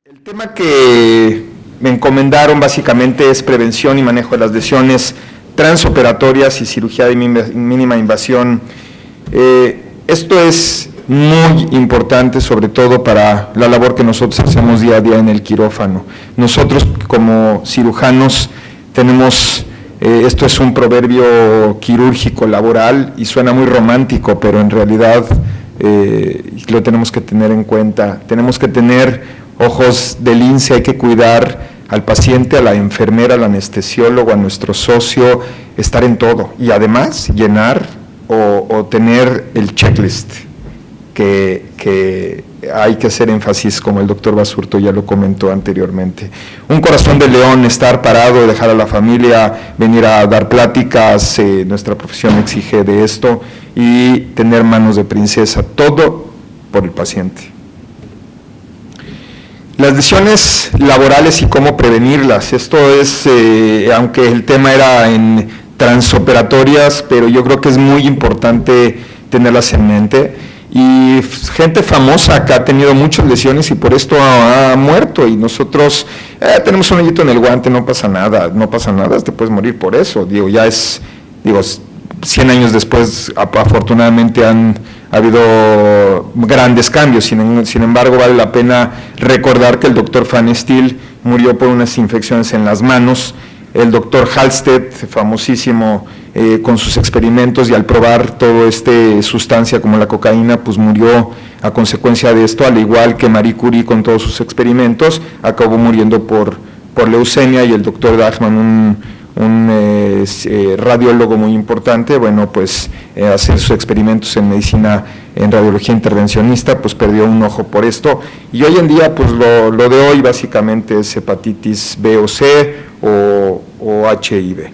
El tema que me encomendaron básicamente es prevención y manejo de las lesiones transoperatorias y cirugía de mínima invasión. Esto es muy importante, sobre todo para la labor que nosotros hacemos día a día en el quirófano. Nosotros como cirujanos tenemos, esto es un proverbio quirúrgico laboral y suena muy romántico, pero en realidad lo tenemos que tener en cuenta. Tenemos que tener ojos de lince, hay que cuidar al paciente, a la enfermera, al anestesiólogo, a nuestro socio, estar en todo y además llenar o tener el checklist que hay que hacer énfasis, como el doctor Basurto ya lo comentó anteriormente. Un corazón de león, estar parado, dejar a la familia, venir a dar pláticas, nuestra profesión exige de esto, y tener manos de princesa, todo por el paciente. Las lesiones laborales y cómo prevenirlas, esto es, aunque el tema era en transoperatorias, pero yo creo que es muy importante tenerlas en mente. Y gente famosa que ha tenido muchas lesiones y por esto ha muerto, y nosotros tenemos un hoyito en el guante, no pasa nada, te puedes morir por eso, ya es, 100 años después afortunadamente ha habido grandes cambios, sin embargo vale la pena recordar que el doctor Van Steel murió por unas infecciones en las manos, el doctor Halsted, famosísimo con sus experimentos, y al probar toda esta sustancia como la cocaína, pues murió a consecuencia de esto, al igual que Marie Curie con todos sus experimentos, acabó muriendo por leucemia, y el doctor Dachman, un radiólogo muy importante, bueno, pues hacer sus experimentos en medicina, en radiología intervencionista, pues perdió un ojo por esto, y hoy en día pues lo de hoy básicamente es hepatitis B o C o HIV.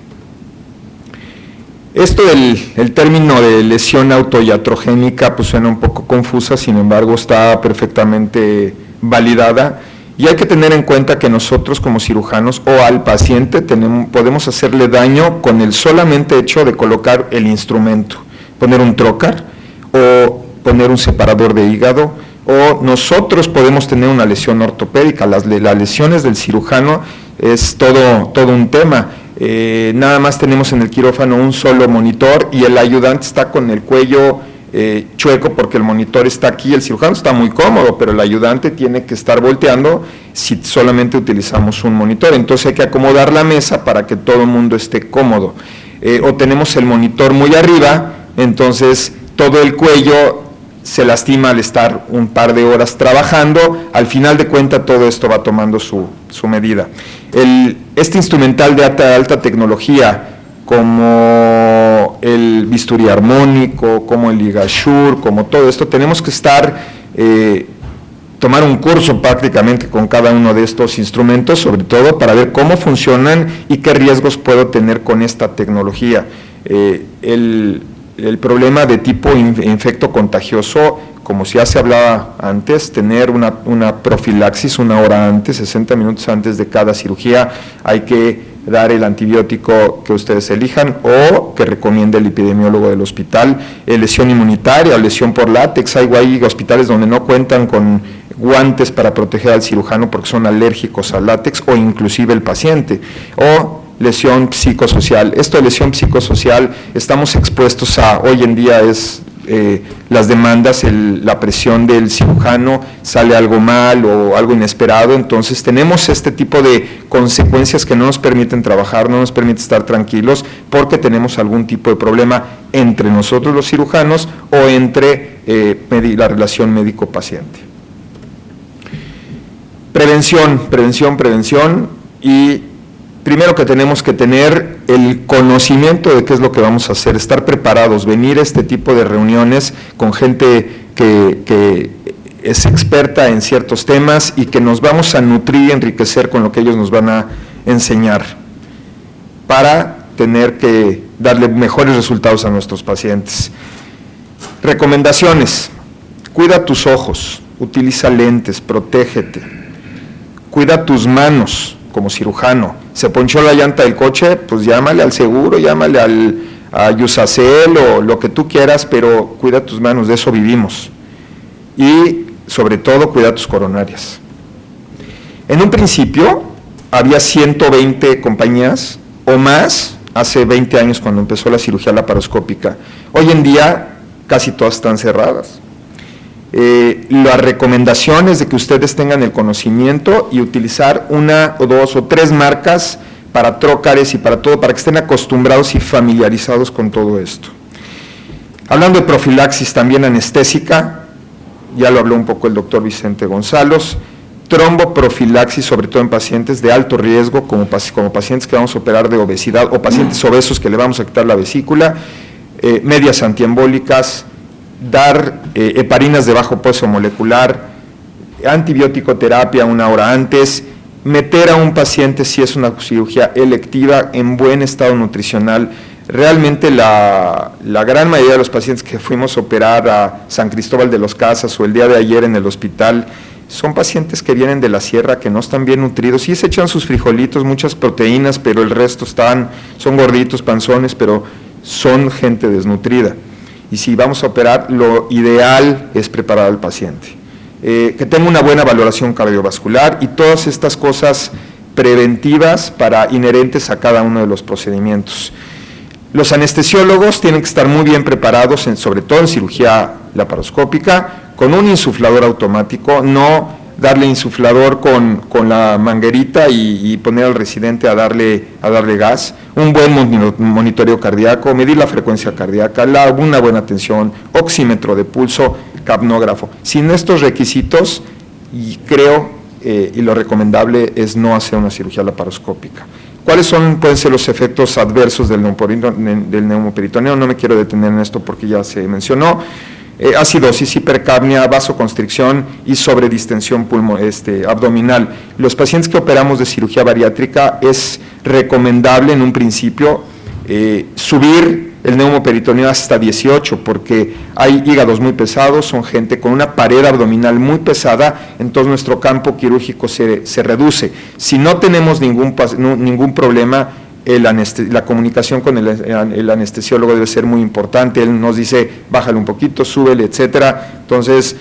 Esto el término de lesión autoiatrogénica pues suena un poco confusa, sin embargo está perfectamente validada. Y hay que tener en cuenta que nosotros como cirujanos o al paciente podemos hacerle daño con el solamente hecho de colocar el instrumento, poner un trocar o poner un separador de hígado, o nosotros podemos tener una lesión ortopédica. Las lesiones del cirujano es todo un tema. Nada más tenemos en el quirófano un solo monitor y el ayudante está con el cuello chueco porque el monitor está aquí, el cirujano está muy cómodo, pero el ayudante tiene que estar volteando si solamente utilizamos un monitor. Entonces hay que acomodar la mesa para que todo el mundo esté cómodo. O tenemos el monitor muy arriba, entonces todo el cuello se lastima al estar un par de horas trabajando. Al final de cuentas todo esto va tomando su medida. Este instrumental de alta tecnología, como el bisturí armónico, como el ligashur, como todo esto, tenemos que tomar un curso prácticamente con cada uno de estos instrumentos, sobre todo para ver cómo funcionan y qué riesgos puedo tener con esta tecnología. El problema de tipo infecto contagioso, como ya se hablaba antes, tener una profilaxis una hora antes, 60 minutos antes de cada cirugía, hay que dar el antibiótico que ustedes elijan o que recomiende el epidemiólogo del hospital. Lesión inmunitaria o lesión por látex, hay hospitales donde no cuentan con guantes para proteger al cirujano porque son alérgicos al látex o inclusive el paciente. O lesión psicosocial. Esto de lesión psicosocial, estamos expuestos hoy en día es las demandas, la presión del cirujano, sale algo mal o algo inesperado, entonces tenemos este tipo de consecuencias que no nos permiten trabajar, no nos permiten estar tranquilos porque tenemos algún tipo de problema entre nosotros los cirujanos o entre la relación médico-paciente. Prevención y primero que tenemos que tener el conocimiento de qué es lo que vamos a hacer, estar preparados, venir a este tipo de reuniones con gente que es experta en ciertos temas y que nos vamos a nutrir y enriquecer con lo que ellos nos van a enseñar para tener que darle mejores resultados a nuestros pacientes. Recomendaciones: cuida tus ojos, utiliza lentes, protégete, cuida tus manos como cirujano. Se ponchó la llanta del coche, pues llámale al seguro, llámale a Yusacel o lo que tú quieras, pero cuida tus manos, de eso vivimos. Y sobre todo cuida tus coronarias. En un principio había 120 compañías o más hace 20 años cuando empezó la cirugía laparoscópica. Hoy en día casi todas están cerradas. Las recomendaciones de que ustedes tengan el conocimiento y utilizar 1 o 2 o 3 marcas para trócares y para todo, para que estén acostumbrados y familiarizados con todo esto. Hablando de profilaxis también anestésica, ya lo habló un poco el doctor Vicente González, tromboprofilaxis, sobre todo en pacientes de alto riesgo, como pacientes que vamos a operar de obesidad o pacientes obesos que le vamos a quitar la vesícula, medias antiembólicas, dar heparinas de bajo peso molecular, antibiótico terapia 1 hora antes, meter a un paciente si es una cirugía electiva en buen estado nutricional. Realmente la gran mayoría de los pacientes que fuimos a operar a San Cristóbal de los Casas o el día de ayer en el hospital, son pacientes que vienen de la sierra, que no están bien nutridos, sí se echan sus frijolitos, muchas proteínas, pero el resto son gorditos, panzones, pero son gente desnutrida. Y si vamos a operar, lo ideal es preparar al paciente. Que tenga una buena valoración cardiovascular y todas estas cosas preventivas inherentes a cada uno de los procedimientos. Los anestesiólogos tienen que estar muy bien preparados, sobre todo en cirugía laparoscópica, con un insuflador automático, no darle insuflador con la manguerita y poner al residente a darle gas, un buen monitoreo cardíaco, medir la frecuencia cardíaca, una buena tensión, oxímetro de pulso, capnógrafo. Sin estos requisitos, y lo recomendable es no hacer una cirugía laparoscópica. ¿Cuáles pueden ser los efectos adversos del neumoperitoneo? No me quiero detener en esto porque ya se mencionó. Acidosis, hipercapnia, vasoconstricción y sobredistensión abdominal. Los pacientes que operamos de cirugía bariátrica es recomendable en un principio subir el neumoperitoneo hasta 18 porque hay hígados muy pesados, son gente con una pared abdominal muy pesada, entonces nuestro campo quirúrgico se reduce. Si no tenemos ningún problema, la comunicación con el anestesiólogo debe ser muy importante. Él nos dice, bájale un poquito, súbele, etcétera. Entonces,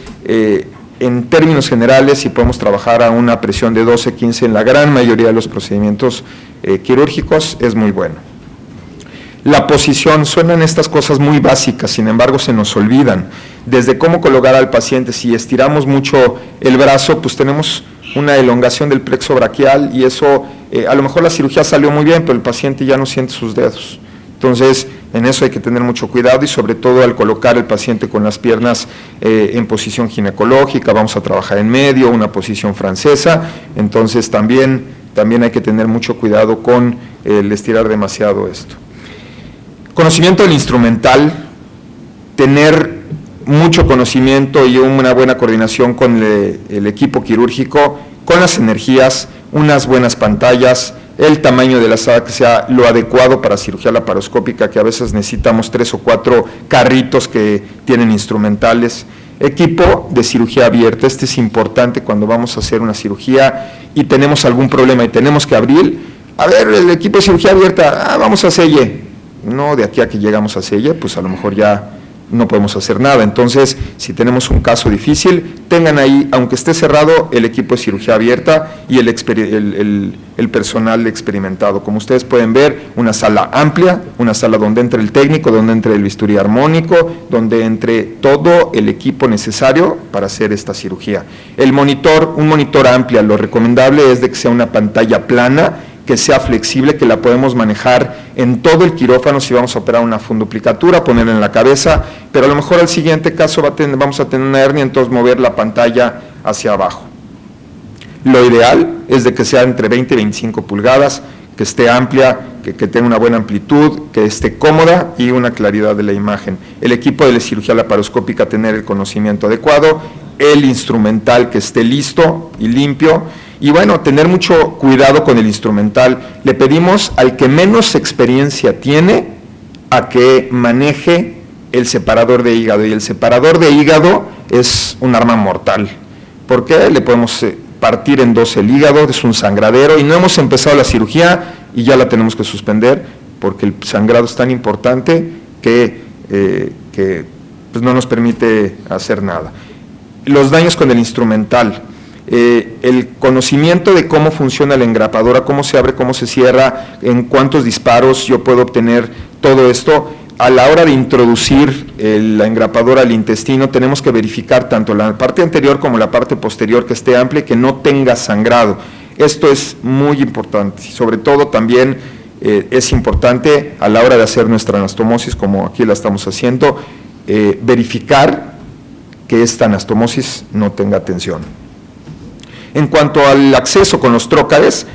en términos generales, si podemos trabajar a una presión de 12-15 en la gran mayoría de los procedimientos quirúrgicos, es muy bueno. La posición, suenan estas cosas muy básicas, sin embargo se nos olvidan. Desde cómo colocar al paciente, si estiramos mucho el brazo, pues tenemos una elongación del plexo braquial y eso, a lo mejor la cirugía salió muy bien, pero el paciente ya no siente sus dedos. Entonces, en eso hay que tener mucho cuidado y sobre todo al colocar el paciente con las piernas en posición ginecológica, vamos a trabajar en medio, una posición francesa, entonces también hay que tener mucho cuidado con el estirar demasiado esto. Conocimiento del instrumental, tener mucho conocimiento y una buena coordinación con el equipo quirúrgico, con las energías, unas buenas pantallas, el tamaño de la sala que sea lo adecuado para cirugía laparoscópica, que a veces necesitamos 3 o 4 carritos que tienen instrumentales, equipo de cirugía abierta, este es importante cuando vamos a hacer una cirugía y tenemos algún problema y tenemos que abrir, a ver, el equipo de cirugía abierta, vamos a selle. No, de aquí a que llegamos a selle, pues a lo mejor ya no podemos hacer nada. Entonces, si tenemos un caso difícil, tengan ahí, aunque esté cerrado, el equipo de cirugía abierta y el personal experimentado. Como ustedes pueden ver, una sala amplia, una sala donde entre el técnico, donde entre el bisturí armónico, donde entre todo el equipo necesario para hacer esta cirugía. Un monitor amplio, lo recomendable es de que sea una pantalla plana, que sea flexible, que la podemos manejar en todo el quirófano si vamos a operar una funduplicatura, ponerla en la cabeza, pero a lo mejor al siguiente caso vamos a tener una hernia, entonces mover la pantalla hacia abajo. Lo ideal es de que sea entre 20 y 25 pulgadas, que esté amplia, que tenga una buena amplitud, que esté cómoda y una claridad de la imagen. El equipo de la cirugía laparoscópica tener el conocimiento adecuado, el instrumental que esté listo y limpio, y bueno, tener mucho cuidado con el instrumental. Le pedimos al que menos experiencia tiene a que maneje el separador de hígado, y el separador de hígado es un arma mortal, porque le podemos partir en dos el hígado, es un sangradero, y no hemos empezado la cirugía y ya la tenemos que suspender, porque el sangrado es tan importante que pues no nos permite hacer nada. Los daños con el instrumental, el conocimiento de cómo funciona la engrapadora, cómo se abre, cómo se cierra, en cuántos disparos yo puedo obtener todo esto. A la hora de introducir la engrapadora al intestino, tenemos que verificar tanto la parte anterior como la parte posterior que esté amplia y que no tenga sangrado. Esto es muy importante, sobre todo también es importante a la hora de hacer nuestra anastomosis, como aquí la estamos haciendo, verificar que esta anastomosis no tenga tensión. En cuanto al acceso con los trócares,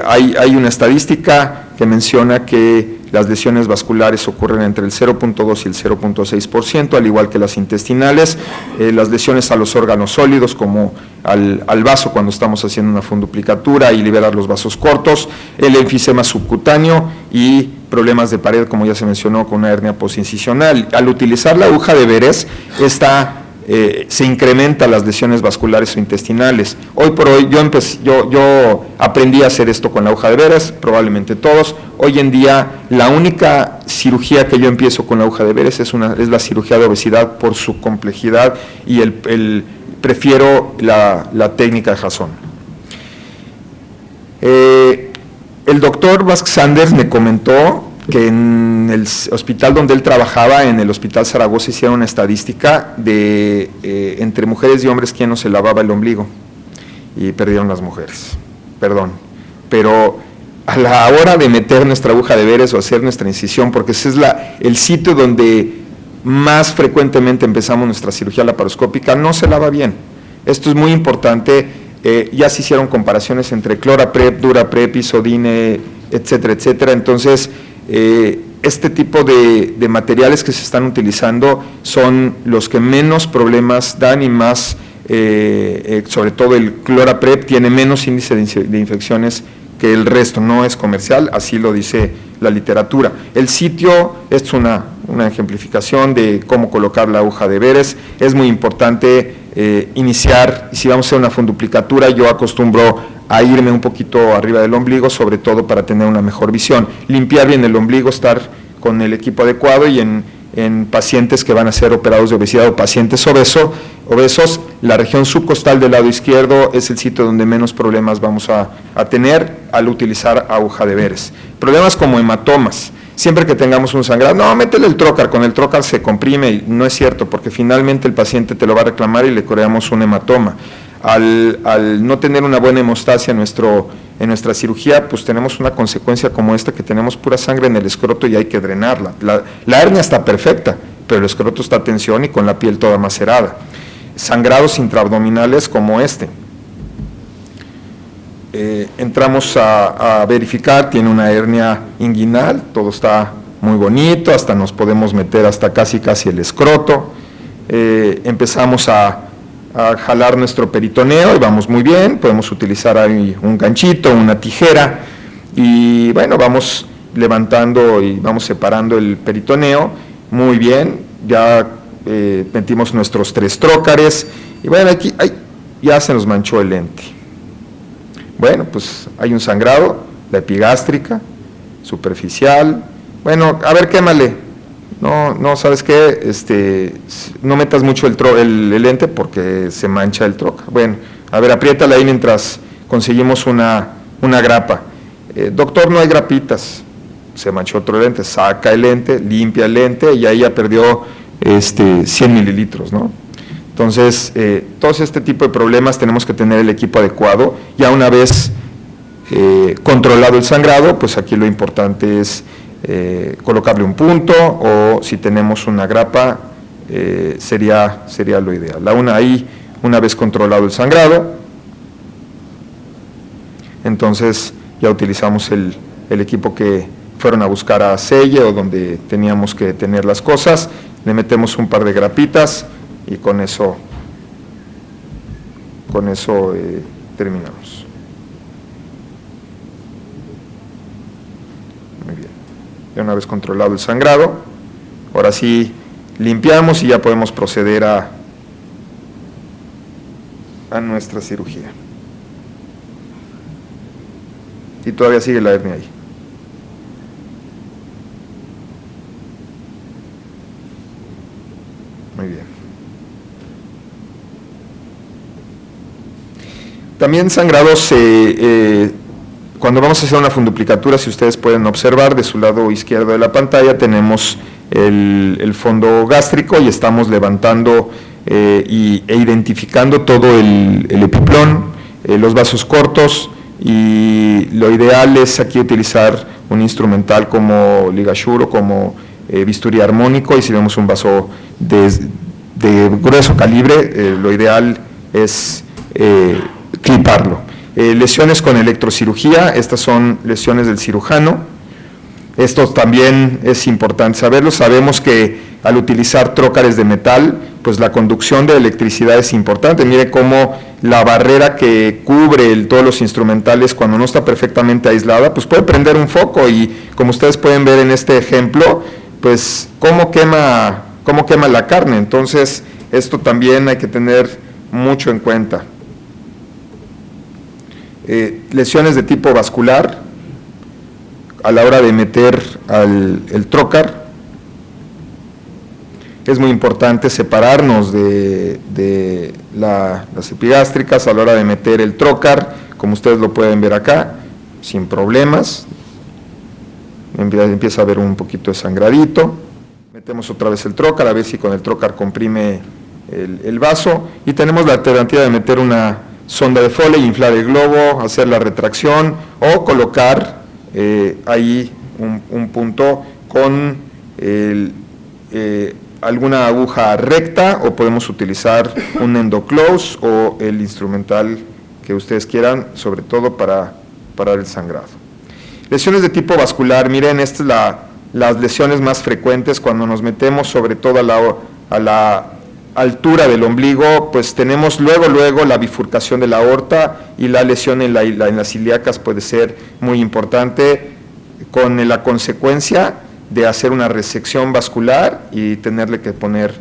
hay una estadística que menciona que las lesiones vasculares ocurren entre el 0.2 y el 0.6%, al igual que las intestinales. Las lesiones a los órganos sólidos, como al vaso cuando estamos haciendo una funduplicatura y liberar los vasos cortos, el enfisema subcutáneo y problemas de pared, como ya se mencionó, con una hernia postincisional. Al utilizar la aguja de Veress, se incrementan las lesiones vasculares o intestinales. Hoy por hoy, yo aprendí a hacer esto con la aguja de Veress, probablemente todos. Hoy en día, la única cirugía que yo empiezo con la aguja de Veress es la cirugía de obesidad por su complejidad y prefiero la técnica de Jason. El doctor Vázquez Sanders me comentó que en el hospital donde él trabajaba, en el Hospital Zaragoza, hicieron una estadística de entre mujeres y hombres quién no se lavaba el ombligo, y perdieron las mujeres, pero a la hora de meter nuestra aguja de Veress o hacer nuestra incisión, porque ese es el sitio donde más frecuentemente empezamos nuestra cirugía laparoscópica, no se lava bien. Esto es muy importante. Ya se hicieron comparaciones entre Cloraprep, Duraprep, Isodine, etcétera, etcétera. Entonces, este tipo de materiales que se están utilizando son los que menos problemas dan y más, sobre todo el Cloraprep tiene menos índice de infecciones que el resto, no es comercial, así lo dice la literatura. El sitio es una ejemplificación de cómo colocar la aguja de Veress. Es muy importante iniciar, si vamos a hacer una funduplicatura, yo acostumbro a irme un poquito arriba del ombligo, sobre todo para tener una mejor visión. Limpiar bien el ombligo, estar con el equipo adecuado, y en pacientes que van a ser operados de obesidad o pacientes obesos, la región subcostal del lado izquierdo es el sitio donde menos problemas vamos a tener al utilizar aguja de Veress. Problemas como hematomas. Siempre que tengamos un sangrado, no, métele el trocar, con el trocar se comprime, y no es cierto, porque finalmente el paciente te lo va a reclamar y le creamos un hematoma. Al no tener una buena hemostasia en nuestra cirugía, pues tenemos una consecuencia como esta, que tenemos pura sangre en el escroto y hay que drenarla. La hernia está perfecta, pero el escroto está a tensión y con la piel toda macerada. Sangrados intraabdominales como este. Entramos a verificar, tiene una hernia inguinal, todo está muy bonito, hasta nos podemos meter hasta casi el escroto. Empezamos a jalar nuestro peritoneo y vamos muy bien, podemos utilizar ahí un ganchito, una tijera, y bueno, vamos levantando y vamos separando el peritoneo, muy bien, ya metimos nuestros 3 trócares, y bueno, aquí ya se nos manchó el lente. Bueno, pues hay un sangrado, la epigástrica, superficial. Bueno, a ver, quémale. No, ¿sabes qué? No metas mucho el lente porque se mancha el troca. Bueno, a ver, apriétala ahí mientras conseguimos una grapa. Doctor, no hay grapitas. Se manchó otro lente, saca el lente, limpia el lente y ahí ya perdió 100 mililitros, ¿no? Entonces, todo este tipo de problemas tenemos que tener el equipo adecuado. Ya una vez controlado el sangrado, pues aquí lo importante es colocarle un punto, o si tenemos una grapa, sería lo ideal. Una vez controlado el sangrado, entonces ya utilizamos el equipo que fueron a buscar a Selle o donde teníamos que tener las cosas, le metemos un par de grapitas y con eso terminamos. Muy bien. Ya una vez controlado el sangrado, ahora sí limpiamos y ya podemos proceder a nuestra cirugía. Y todavía sigue la hernia ahí. Muy bien. También sangrados, cuando vamos a hacer una funduplicatura, si ustedes pueden observar, de su lado izquierdo de la pantalla tenemos el fondo gástrico y estamos levantando e identificando todo el epiplón, los vasos cortos, y lo ideal es aquí utilizar un instrumental como ligashure o como bisturí armónico, y si vemos un vaso de grueso calibre, lo ideal es cliparlo. Lesiones con electrocirugía, estas son lesiones del cirujano. Esto también es importante saberlo. Sabemos que al utilizar trócares de metal, pues la conducción de electricidad es importante. Mire cómo la barrera que cubre todos los instrumentales, cuando no está perfectamente aislada, pues puede prender un foco, y como ustedes pueden ver en este ejemplo, pues cómo quema la carne. Entonces esto también hay que tener mucho en cuenta. Lesiones de tipo vascular, a la hora de meter el trócar, es muy importante separarnos de las epigástricas a la hora de meter el trócar, como ustedes lo pueden ver acá, sin problemas. Empieza a haber un poquito de sangradito, metemos otra vez el trócar, a ver si con el trócar comprime el vaso, y tenemos la alternativa de meter una sonda de Foley, inflar el globo, hacer la retracción, o colocar ahí un punto con alguna aguja recta, o podemos utilizar un endoclose o el instrumental que ustedes quieran, sobre todo para parar el sangrado. Lesiones de tipo vascular, miren, estas son las lesiones más frecuentes cuando nos metemos, sobre todo a la altura del ombligo, pues tenemos luego la bifurcación de la aorta, y la lesión en las ilíacas puede ser muy importante, con la consecuencia de hacer una resección vascular y tenerle que poner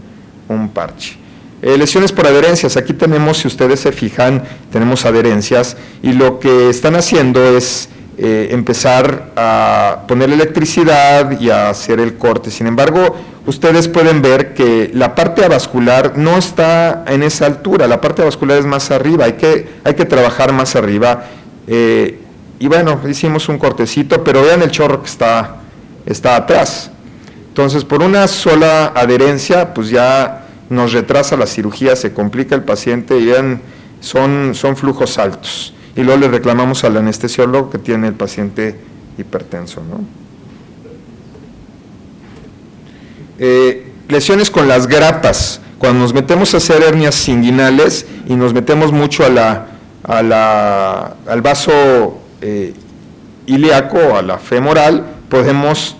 un parche. Lesiones por adherencias, aquí tenemos, si ustedes se fijan, tenemos adherencias, y lo que están haciendo es empezar a poner electricidad y a hacer el corte. Sin embargo, ustedes pueden ver que la parte avascular no está en esa altura, la parte avascular es más arriba, hay que trabajar más arriba, y bueno, hicimos un cortecito, pero vean el chorro que está atrás. Entonces, por una sola adherencia, pues ya nos retrasa la cirugía, se complica el paciente, y vean, son flujos altos. Y luego le reclamamos al anestesiólogo que tiene el paciente hipertenso, ¿no? Lesiones con las grapas. Cuando nos metemos a hacer hernias inguinales y nos metemos mucho al vaso ilíaco o a la femoral, podemos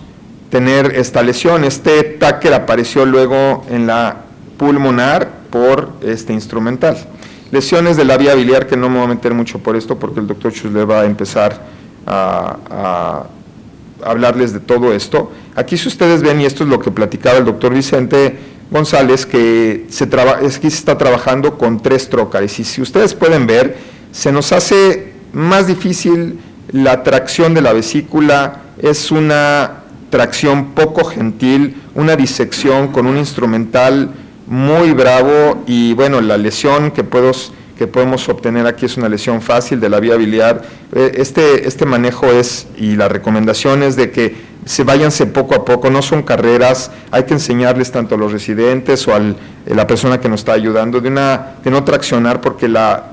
tener esta lesión. Este táquer apareció luego en la pulmonar por este instrumental. Lesiones de la vía biliar, que no me voy a meter mucho por esto, porque el doctor Chusle va a empezar a hablarles de todo esto. Aquí, si ustedes ven, y esto es lo que platicaba el doctor Vicente González, que se está trabajando con 3 trócares, y si ustedes pueden ver, se nos hace más difícil la tracción de la vesícula, es una tracción poco gentil, una disección con un instrumental muy bravo, y bueno, la lesión que podemos obtener aquí es una lesión fácil de la vía biliar. Este manejo y la recomendación es de que váyanse poco a poco, no son carreras, hay que enseñarles tanto a los residentes o a la persona que nos está ayudando de no traccionar, porque la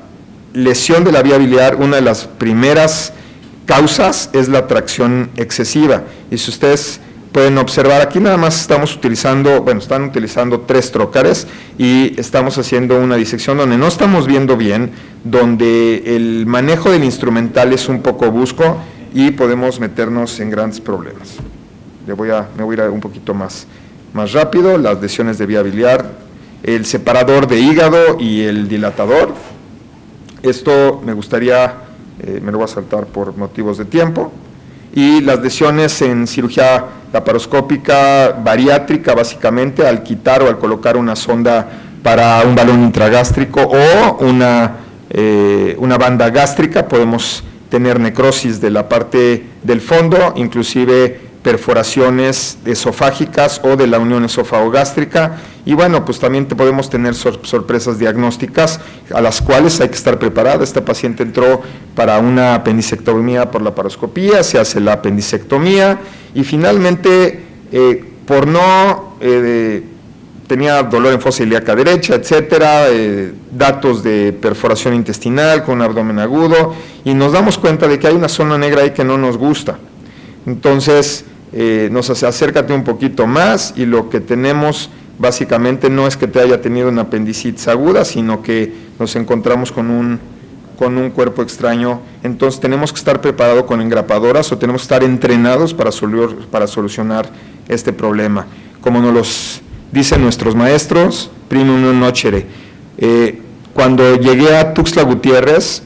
lesión de la vía biliar, una de las primeras causas es la tracción excesiva, y si ustedes pueden observar, aquí nada más están utilizando 3 trócares, y estamos haciendo una disección donde no estamos viendo bien, donde el manejo del instrumental es un poco brusco, y podemos meternos en grandes problemas. Me voy a ir un poquito más rápido. Las lesiones de vía biliar, el separador de hígado y el dilatador. Esto me gustaría, me lo voy a saltar por motivos de tiempo. Y las lesiones en cirugía laparoscópica bariátrica, básicamente al quitar o al colocar una sonda para un balón intragástrico o una banda gástrica, podemos tener necrosis de la parte del fondo, inclusive perforaciones esofágicas o de la unión esofagogástrica, y bueno, pues también podemos tener sorpresas diagnósticas a las cuales hay que estar preparada. Esta paciente entró para una apendicectomía por laparoscopía, se hace la apendicectomía y finalmente por no tenía dolor en fosa ilíaca derecha, etcétera, datos de perforación intestinal con abdomen agudo, y nos damos cuenta de que hay una zona negra ahí que no nos gusta. Entonces, nos hace acércate un poquito más, y lo que tenemos básicamente no es que te haya tenido una apendicitis aguda, sino que nos encontramos con un cuerpo extraño. Entonces tenemos que estar preparados con engrapadoras o tenemos que estar entrenados para solucionar este problema. Como nos los dicen nuestros maestros, primum non nocere. Cuando llegué a Tuxtla Gutiérrez,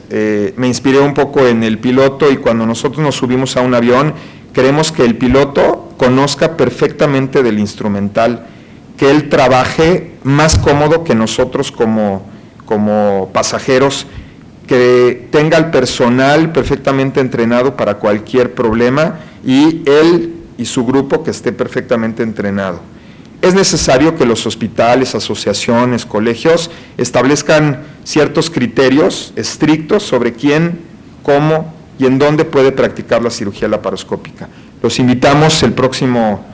me inspiré un poco en el piloto, y cuando nosotros nos subimos a un avión, queremos que el piloto conozca perfectamente del instrumental, que él trabaje más cómodo que nosotros como pasajeros, que tenga el personal perfectamente entrenado para cualquier problema, y él y su grupo que esté perfectamente entrenado. Es necesario que los hospitales, asociaciones, colegios establezcan ciertos criterios estrictos sobre quién, cómo y en dónde puede practicar la cirugía laparoscópica. Los invitamos el próximo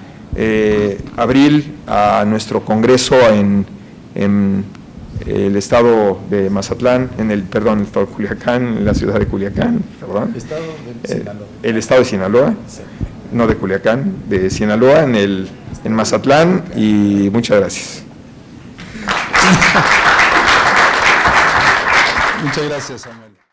abril a nuestro congreso en el estado de Mazatlán, el estado de Culiacán, en la ciudad de Culiacán, perdón. El estado de Sinaloa, sí. No de Culiacán, de Sinaloa, en Mazatlán, y muchas gracias. Muchas gracias, Samuel.